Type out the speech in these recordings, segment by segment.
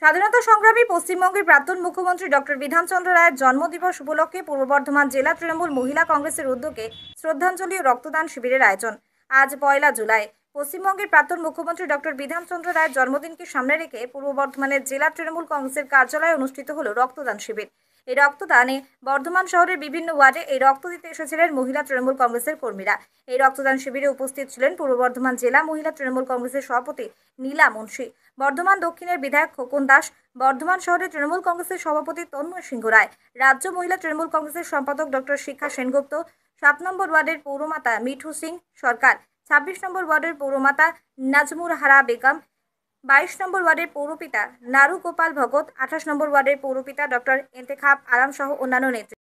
স্বাধীনতা সংগ্রামী পশ্চিমবঙ্গের প্রাক্তন মুখ্যমন্ত্রী ডক্টর বিধানচন্দ্র রায়ের জন্মদিবস উপলক্ষে পূর্ব বর্ধমান জেলা তৃণমূল মহিলা কংগ্রেসের উদ্যোগে শ্রদ্ধাঞ্জলি ও রক্তদান শিবিরের আয়োজন। আজ 1 জুলাই পশ্চিমবঙ্গের প্রাক্তন মুখ্যমন্ত্রী ডক্টর বিধানচন্দ্র রায়ের জন্মদিনকে সামনে রেখে পূর্ব বর্ধমানের জেলা তৃণমূল কংগ্রেসের কার্যালয়ে অনুষ্ঠিত হলো রক্তদান শিবির। এই রক্তদানে বর্ধমান শহরের বিভিন্ন ওয়ার্ডে এই রক্ত দিতে এসেছিলেন মহিলা তৃণমূল কংগ্রেসের কর্মীরা। এই রক্তদান শিবিরে উপস্থিত ছিলেন পূর্ব বর্ধমান জেলা মহিলা তৃণমূল কংগ্রেসের সভাপতি নীলা মুন্সি, বর্ধমান দক্ষিণের বিধায়ক খোকন দাস, বর্ধমান শহরের তৃণমূল কংগ্রেসের সভাপতি তন্ময় সিংহ রায়, রাজ্য মহিলা তৃণমূল কংগ্রেসের সম্পাদক ডক্টর শিক্ষা সেনগুপ্ত, 7 নম্বর ওয়ার্ডের পৌরমাতা মিঠু সিং সরকার, 26 নম্বর ওয়ার্ডের পৌরমাতা নাজমুর হারা বেগম, 22 নম্বর ওয়ার্ডের পৌরপিতা নারু গোপাল ভগত, 28 নম্বর ওয়ার্ডের পৌরপিতা ডক্টর ইন্তেখাব আরাম সহ অন্যান্য নেতৃত্ব।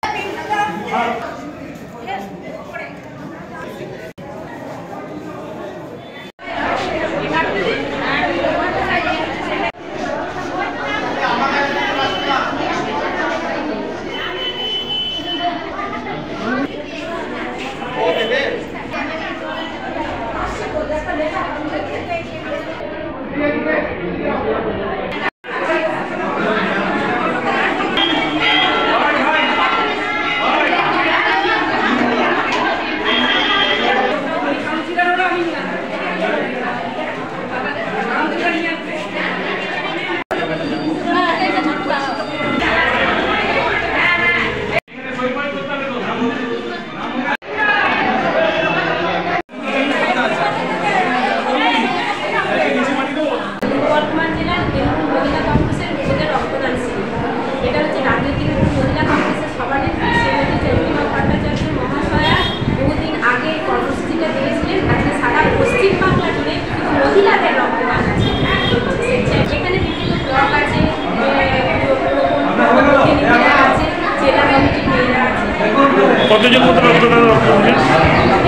কতজন মতো রক্তদান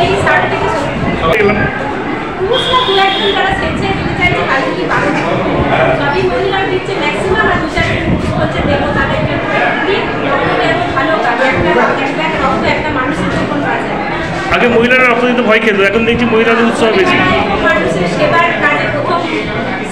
এই 60 থেকে 70 পুরুষরা দু একজন যারা স্বেচ্ছায় দিতে চাইছে তাদের কি বারণ সবই মহিলা দিচ্ছে ম্যাক্সিমাম, আর দু চারজন পুরুষ হচ্ছে দেখো তাদেরকে এত ভালো কাজ, একটা রক্ত একটা মানুষের জীবন বাঁচায়। আগে মহিলারা রক্ত দিতে ভয় খেত, এখন দেখছি মহিলাদের উৎসাহ বেশি। মানুষের সেবার কাজে প্রথম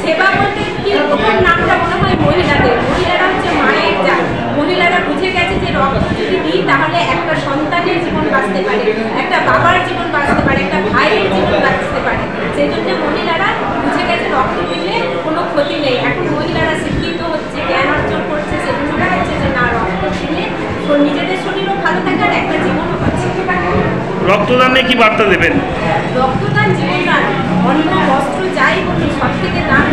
সেবা বলতে কি প্রথম নামটা মনে হয় মহিলাদের। মহিলারা হচ্ছে মায়ের জাত। মহিলারা বুঝে গেছে যে রক্ত যদি দিই তাহলে একটা সন্তানের জীবন বাঁচতে পারে, একটা বাবার জীবন বাঁচতে পারে, একটা ভাইয়ের জীবন বাঁচতে পারে। সেই জন্য মহিলারা বুঝে গেছে রক্ত দিলে কোনো ক্ষতি নেই। এখন মহিলারা শিক্ষিত হচ্ছে, জ্ঞান অর্জন করছে, সেজন্য হচ্ছে যে না রক্ত দিলে নিজেদের শরীরও ভালো থাকে আর একটা জীবনও বাঁচে। রক্তদানে কি বার্তা দেবেন? রক্তদান জীবনদান, অন্ন বস্ত্র যাই বলুন সব থেকে দান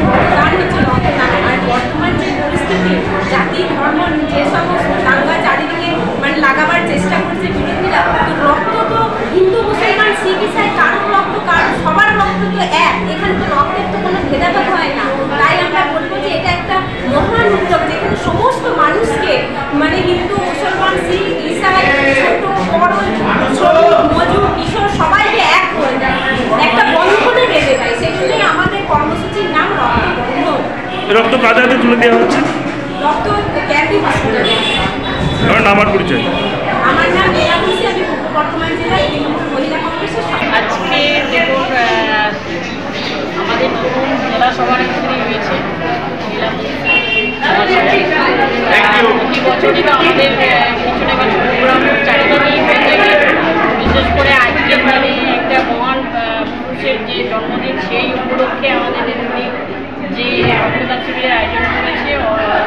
হচ্ছে রক্তদান। আর বর্তমান যে পরিস্থিতি, জাতি ধর্ম যে সমস্ত দাঙ্গা চারিদিকে মানে লাগাবার চেষ্টা করছে বিরোধীরা, তো রক্ত তো হিন্দু মুসলমান শিখ ইসাই কারোর রক্ত সবার রক্ত তো এক, এখানে তো রক্তের তো কোনো ভেদাভেদ হয় না। তাই আমরা বলবো যে এটা একটা মহান উদ্যোগ যেখানে সমস্ত মানুষকে মানে হিন্দু মুসলমান শিখ ইসাই ছোট বড় ছোট মজুর কিশোর সবাইকে এক করে দেয়, একটা বন্ধনে বেঁধে দেয়। সেই জন্যই আমাদের কর্মসূচির নাম রক্ত বন্ধন। রক্ত কাজ হাতে তুলে দেওয়া হচ্ছে। রক্ত ক্যাম্পি হসপিটালে। আমার নাম আর পরিচয়? আমার নাম নীলা মুন্সি, আমি পূর্ব বর্ধমান জেলার তৃণমূল মহিলা কংগ্রেসের আজকে দেখুন আমাদের নতুন জেলা সভানেত্রী হয়েছে নীলা মুন্সি। প্রতি বছরই তো আমাদের কিছু না কিছু প্রোগ্রাম চারিদিকেই হয়ে থাকে। বিশেষ করে আজকের দিনে একটা মহান পুরুষের যে জন্মদিন, সেই উপলক্ষে আমাদের নেত্রী যে রক্তদান শিবিরের আয়োজন করেছে,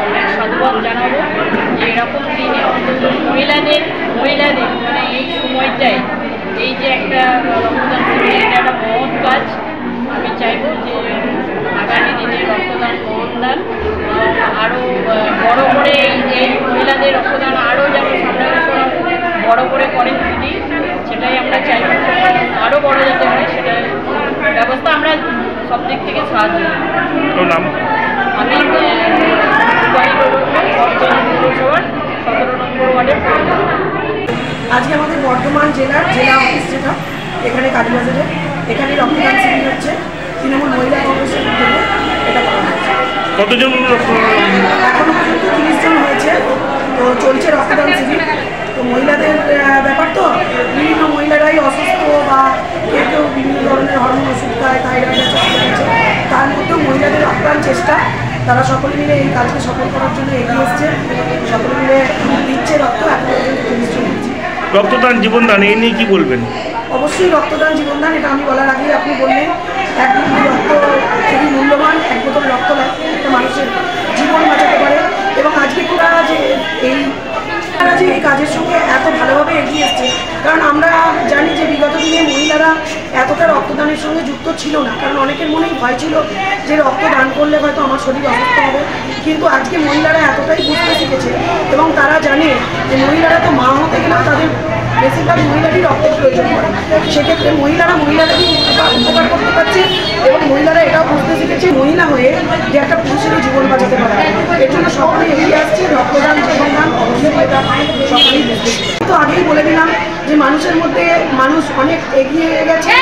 অনেক সাধুবাদ জানাবো যে এরকম দিনে অন্তত মহিলাদের মানে এই সময়টায় এই যে একটা রক্তদান শিবির, এটা একটা মহৎ কাজ। আমি চাইবো যে আগামী দিনে রক্তদান মহৎদান আরও বড় করে এই মহিলাদের রক্তদান আরও যেন সামনে বছর বড় করে করেন যদি, সেটাই আমরা চাইব। আরও বড় যাতে হয় সেটা ব্যবস্থা আমরা সব দিক থেকে সাহায্য করি। নাম? আমি পৌরসভার 17 নম্বর ওয়ার্ডের। আজকে আমাদের বর্ধমান জেলার জেলা অফিস যেটা এখানে কালীবাজারে, এখানে রক্তদান শিবির হচ্ছে তৃণমূল মহিলা কংগ্রেসের উদ্যোগে এটা করা হচ্ছে। কতজন? এখনো পর্যন্ত 30 জন হয়েছে। তো চলছে রক্তদান শিবির। তো মহিলাদের ব্যাপার তো বিভিন্ন মহিলারাই অসুস্থ বা কেউ বিভিন্ন ধরনের হরমোন ওষুধ খায়, থাইরয়েড আছে, তার মধ্যেও মহিলাদের আপ্রাণ চেষ্টা তারা সকলে মিলে এই কাজকে সফল করার জন্য এগিয়ে এসছে, সকলে মিলে দিচ্ছে রক্ত, এখন পর্যন্ত 30 জন দিচ্ছে। রক্তদান জীবনদান এই নিয়ে কি বলবেন? অবশ্যই রক্তদান জীবনদান, এটা আমি বলার আগেই আপনি বললেন, এক বিন্দু রক্ত খুবই মূল্যবান, এক বোতল রক্ত একটা মানুষের জীবন বাঁচাতে পারে। এবং আজকে ওরা যে এই কাজের সঙ্গে এত ভালোভাবে এগিয়ে এসছে, কারণ আমরা জানি যে বিগত দিনে মহিলারা এতটা রক্তদানের সঙ্গে যুক্ত ছিল না, কারণ অনেকের মনেই ভয় ছিল যে রক্তদান করলে হয়তো আমার শরীর অসুস্থ হবে। কিন্তু আজকে মহিলারা এতটাই বুঝতে শিখেছে এবং তারা জানে যে মহিলারা তো মা হতে গেলেও তাদের বেশিরভাগ মহিলারই রক্তের প্রয়োজন পড়ে, সেক্ষেত্রে মহিলারাই উপকার করতে পারছে এবং মহিলারা এটাও বুঝতে শিখেছে মহিলা হয়ে যে একটা পুরুষেরও জীবন বাঁচাতে পারে। এর জন্য সকলেই এগিয়ে আসছে, রক্তদান জীবনদান অবশ্যই এটা সকলেই বুঝতে। তো আগেই বলে দিলাম যে মানুষের মধ্যে মানুষ অনেক এগিয়ে গেছে,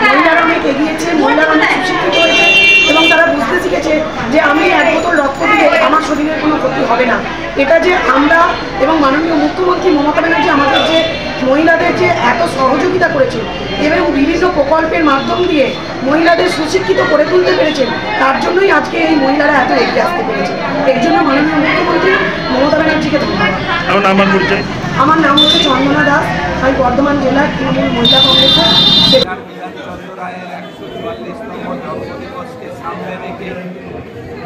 মহিলারা অনেক এগিয়েছে, মহিলারা অনেক সুশিক্ষিত হয়েছে এবং তারা বুঝতে শিখেছে যে আমি এক বোতল রক্ত দিলে আমার শরীরের কোনো ক্ষতি হবে না। এটা যে আমরা এবং মাননীয় মুখ্যমন্ত্রী মমতা ব্যানার্জি আমাদের যে মহিলাদের যে এত সহযোগিতা করেছে এবং বিভিন্ন প্রকল্পের মাধ্যম দিয়ে মহিলাদের সুশিক্ষিত করে তুলতে পেরেছেন, তার জন্যই আজকে এই মহিলারা এত এগিয়ে আসতে পেরেছে। এর জন্য মাননীয় মুখ্যমন্ত্রী মমতা ব্যানার্জিকে ধন্যবাদ। আমার নাম হচ্ছে চন্দনা দাস, আমি বর্ধমান জেলার তৃণমূল মহিলা কংগ্রেসের। চন্দ্র রায়ের 144তম জন্মদিবসকে সামনে রেখে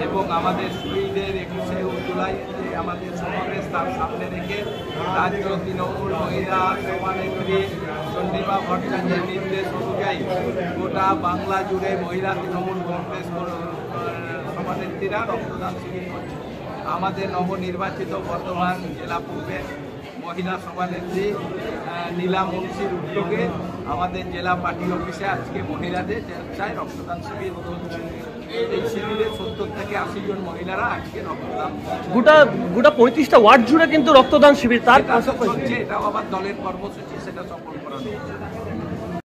এবং আমাদের শহীদের 21শে জুলাই যে আমাদের সমাবেশ তার সামনে রেখে রাজ্য তৃণমূল মহিলা সভানেত্রী চন্দ্রিমা ভট্টাচার্যের নির্দেশ অনুযায়ী গোটা বাংলা জুড়ে মহিলা তৃণমূল কংগ্রেস সভানেত্রীরা রক্তদান শিবির করছে। আমাদের নবনির্বাচিত বর্ধমান জেলা পূর্বের মহিলা সভানেত্রী নীলা মুন্সির উদ্যোগে আমাদের জেলা পার্টি অফিসে আজকে মহিলাদের চাই রক্তদান শিবির চলছে। এই শিবিরে 70 থেকে 80 জন মহিলারা আজকে রক্তদান গোটা 35টা ওয়ার্ড জুড়ে কিন্তু রক্তদান শিবির তার চলছে। এটাও আবার দলের কর্মসূচি, সেটা সফল করানো।